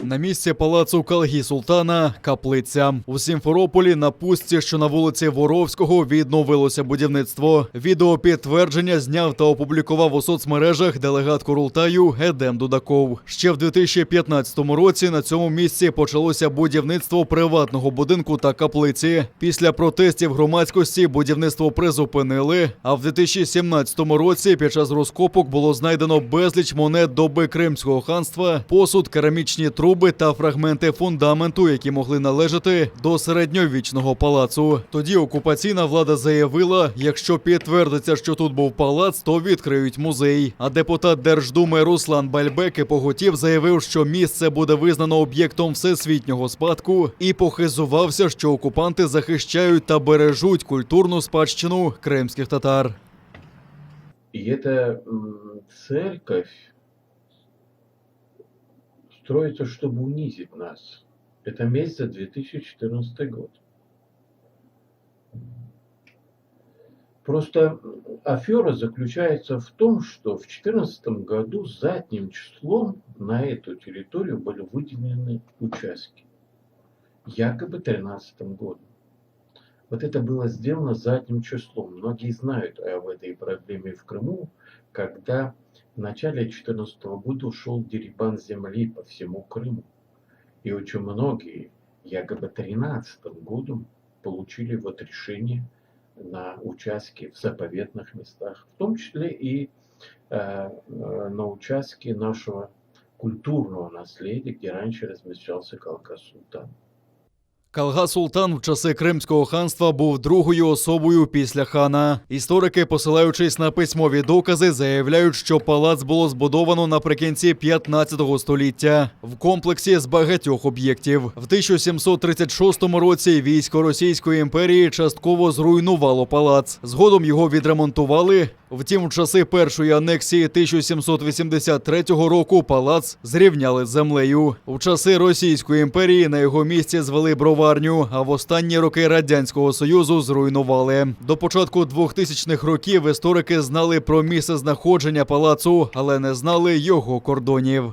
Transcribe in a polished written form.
На місці палацу Калги-Султана – каплиця. У Сімферополі на пустці, що на вулиці Воровського, відновилося будівництво. Відео підтвердження зняв та опублікував у соцмережах делегат Курултаю Едем Дудаков. Ще в 2015 році на цьому місці почалося будівництво приватного будинку та каплиці. Після протестів громадськості будівництво призупинили, а в 2017 році під час розкопок було знайдено безліч монет доби Кримського ханства, посуд, керамічні труби та фрагменти фундаменту, які могли належати до середньовічного палацу. Тоді окупаційна влада заявила, якщо підтвердиться, що тут був палац, то відкриють музей. А депутат Держдуми Руслан Бальбеки поготів заявив, що місце буде визнано об'єктом всесвітнього спадку і похизувався, що окупанти захищають та бережуть культурну спадщину кримських татар. И эта церковь строится, чтобы унизить нас. Это месть за 2014 год. Просто афера заключается в том, что в 2014 году задним числом на эту территорию были выделены участки. Якобы 2013 годом. Вот это было сделано задним числом. Многие знают об этой проблеме в Крыму, когда в начале 2014 года ушел дерибан земли по всему Крыму. И очень многие, якобы 2013 годом, получили вот решение на участки в заповедных местах, в том числе и на участке нашего культурного наследия, где раньше размещался Калга-Султан. Калга-Султан в часи Кримського ханства був другою особою після хана. Історики, посилаючись на письмові докази, заявляють, що палац було збудовано наприкінці 15 століття в комплексі з багатьох об'єктів. В 1736 році військо Російської імперії частково зруйнувало палац. Згодом його відремонтували. Втім, в часи першої анексії 1783 року палац зрівняли з землею. В часи Російської імперії на його місці звели броварню, а в останні роки Радянського Союзу зруйнували. До початку 2000-х років історики знали про місце знаходження палацу, але не знали його кордонів.